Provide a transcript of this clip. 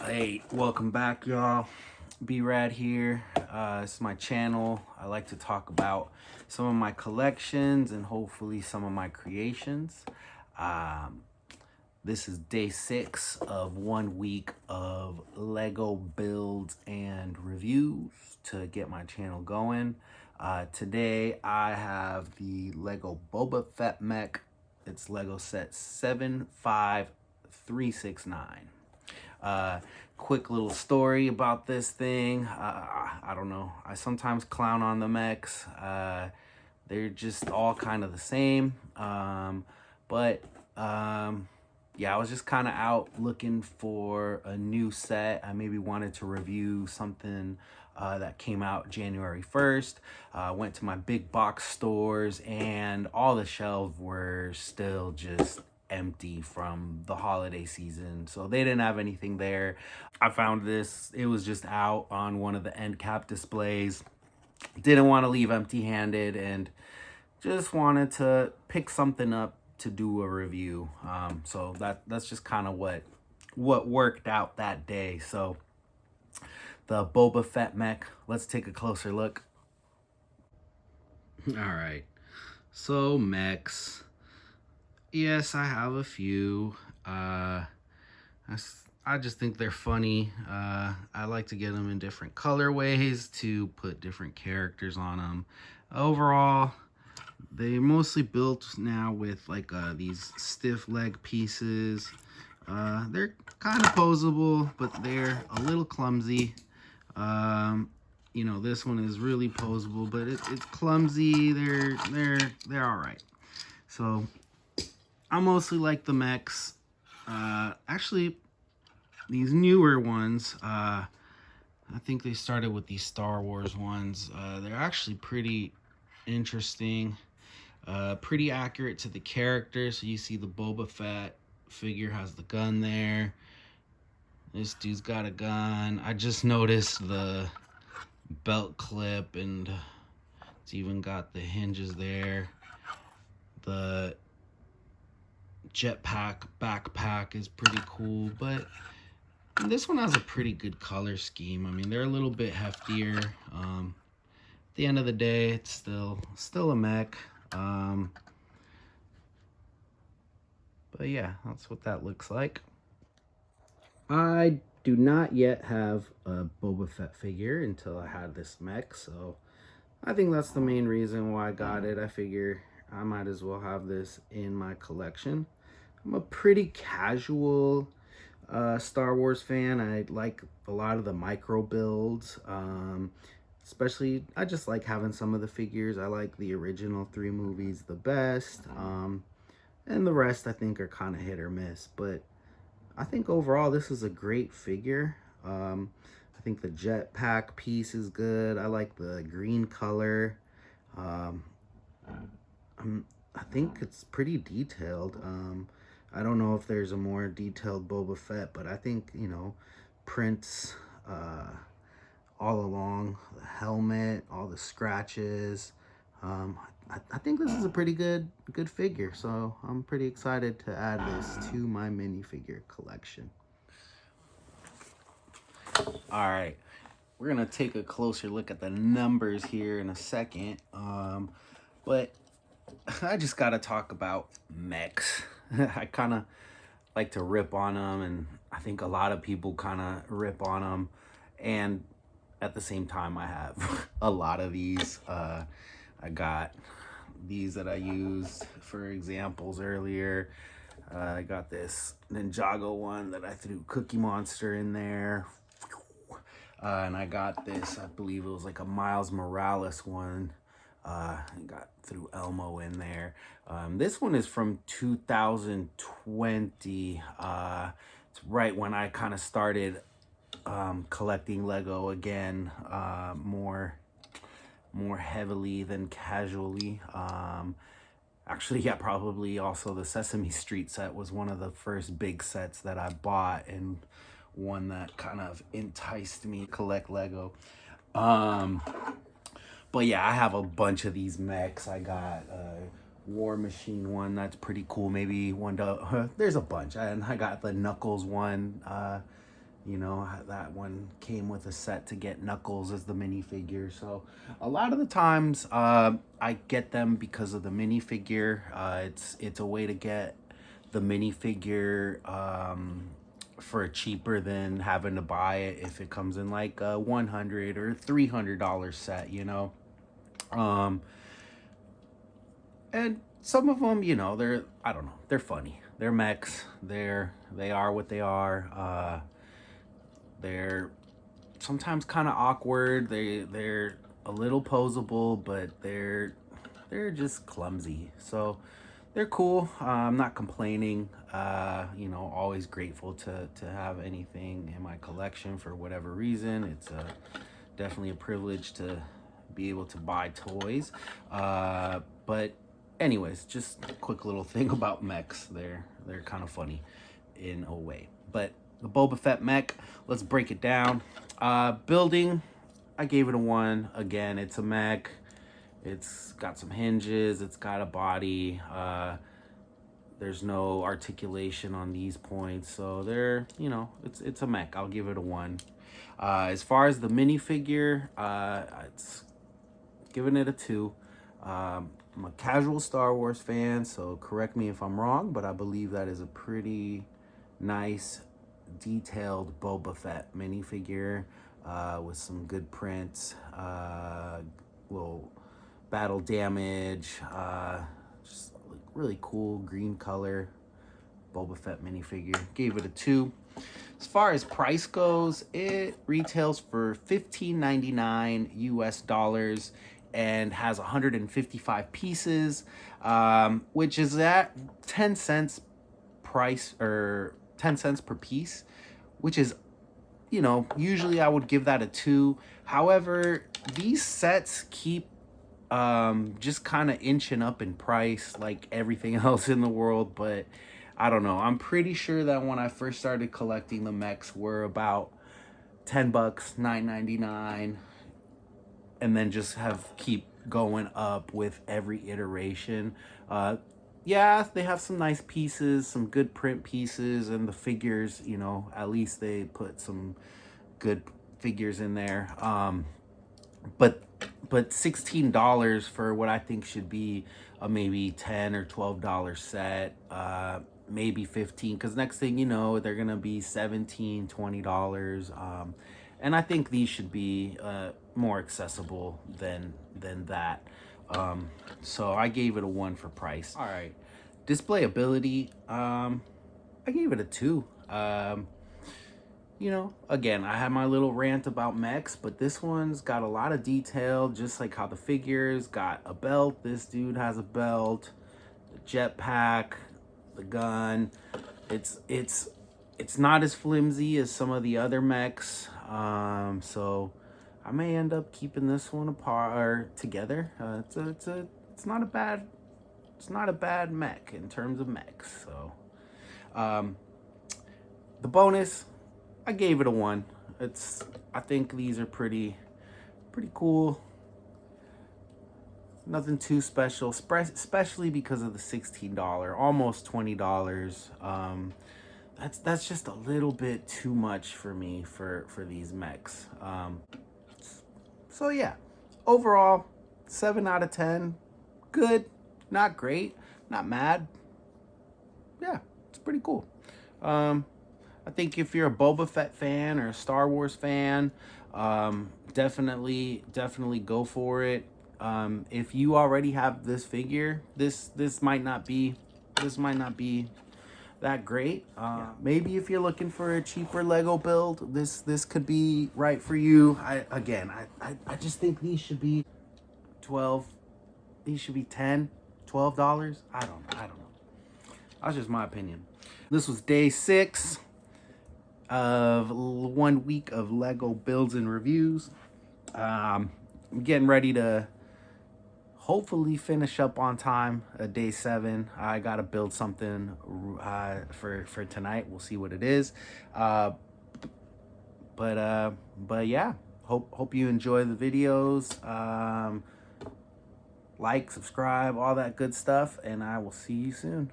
Hey, welcome back, y'all. B-Rad here. This is my channel. I like to talk about some of my collections and hopefully some of my creations. Um, this is day 6 of 1 week of Lego builds and reviews to get my channel going. Today I have the Lego Boba Fett Mech. It's Lego set 75369. Quick little story about this thing. I don't know. I sometimes clown on the mechs. They're just all kind of the same. But yeah, I was just kind of out looking for a new set. I maybe wanted to review something that came out January 1st. Went to my big box stores and all the shelves were still just empty from the holiday season, so they didn't have anything there. I found this, it was just out on one of the end cap displays. Didn't want to leave empty handed and just wanted to pick something up to do a review. So that's just kind of what worked out that day. So the Boba Fett Mech, let's take a closer look. All right, so mechs, yes, I have a few. I just think they're funny. I like to get them in different colorways to put different characters on them. Overall, they're mostly built now with like these stiff leg pieces. They're kind of posable, but they're a little clumsy. You know, this one is really posable, but it's clumsy. They're all right. So I mostly like the mechs. Actually, these newer ones, I think they started with these Star Wars ones. They're actually pretty interesting, pretty accurate to the character. So you see the Boba Fett figure has the gun there. This dude's got a gun. I just noticed the belt clip, and it's even got the hinges there. The jetpack backpack is pretty cool, but this one has a pretty good color scheme. I mean, they're a little bit heftier. At the end of the day, it's still a mech. But yeah, that's what that looks like. I do not yet have a Boba Fett figure until I had this mech, so I think that's the main reason why I got it. I figure I might as well have this in my collection. I'm a pretty casual Star Wars fan. I like a lot of the micro builds. Especially, I just like having some of the figures. I like the original 3 movies the best. And the rest I think are kind of hit or miss. But I think overall this is a great figure. I think the jetpack piece is good. I like the green color. I think it's pretty detailed. I don't know if there's a more detailed Boba Fett, but I think, you know, prints all along the helmet, all the scratches. I think this is a pretty good figure, so I'm pretty excited to add this to my minifigure collection. All right, we're gonna take a closer look at the numbers here in a second, but I just gotta talk about mechs. I kind of like to rip on them, and I think a lot of people kind of rip on them, and at the same time I have a lot of these. I got these that I used for examples earlier. I got this Ninjago one that I threw Cookie Monster in there. And I got this, I believe it was like a Miles Morales one. I threw Elmo in there. This one is from 2020. It's right when I kind of started collecting Lego again, more heavily than casually. Actually, yeah, probably also the Sesame Street set was one of the first big sets that I bought, and one that kind of enticed me to collect Lego. But yeah, I have a bunch of these mechs. I got War Machine one that's pretty cool. Maybe one to there's a bunch, and I got the Knuckles one. You know, that one came with a set to get Knuckles as the minifigure. So a lot of the times I get them because of the minifigure. It's a way to get the minifigure for cheaper than having to buy it if it comes in like a $100 or $300 set, you know. And some of them, you know, I don't know, they're funny. They're mechs. They are what they are. They're sometimes kind of awkward. They're a little posable, but they're just clumsy. So they're cool. I'm not complaining. You know, always grateful to have anything in my collection for whatever reason. It's definitely a privilege to be able to buy toys. But anyways, just a quick little thing about mechs. They're kind of funny in a way. But the Boba Fett Mech, let's break it down. Building, I gave it a 1. Again, it's a mech. It's got some hinges. It's got a body. There's no articulation on these points, so you know, it's a mech. I'll give it a 1. As far as the minifigure, it's giving it a 2. I'm a casual Star Wars fan, so correct me if I'm wrong, but I believe that is a pretty nice, detailed Boba Fett minifigure with some good prints, little battle damage, just like really cool green color Boba Fett minifigure. Gave it a 2. As far as price goes, it retails for $15.99 US and has 155 pieces, which is at 10 cents price, or 10 cents per piece, which is, you know, usually I would give that a 2. However, these sets keep just kind of inching up in price like everything else in the world. But I don't know, I'm pretty sure that when I first started collecting, the mechs were about $10, $9.99, and then just keep going up with every iteration. Yeah, they have some nice pieces, some good print pieces, and the figures, you know, at least they put some good figures in there. But $16 for what I think should be a maybe $10 or $12 set, maybe 15, because next thing you know, they're gonna be $17, $20. And I think these should be more accessible than that. So I gave it a 1 for price. All right, display ability, I gave it a 2. You know, again, I had my little rant about mechs, but this one's got a lot of detail, just like how the figures got a belt. This dude has a belt, the jetpack, the gun. It's not as flimsy as some of the other mechs, so I may end up keeping this one apart or together. It's not a bad mech in terms of mechs. So the bonus, I gave it a 1. I think these are pretty cool. Nothing too special, especially because of the $16, almost $20. That's just a little bit too much for me for these mechs. So yeah, overall, 7 out of 10. Good, not great, not mad. Yeah, it's pretty cool. I think if you're a Boba Fett fan or a Star Wars fan, definitely go for it. If you already have this figure, this might not be that great. Maybe if you're looking for a cheaper Lego build, this could be right for you. I just think these should be 12. These should be 10, $12. I don't know. That's just my opinion. This was day 6 of 1 week of Lego builds and reviews. I'm getting ready to hopefully finish up on time. Day 7, I gotta build something for tonight. We'll see what it is. But yeah, hope you enjoy the videos. Like, subscribe, all that good stuff, and I will see you soon.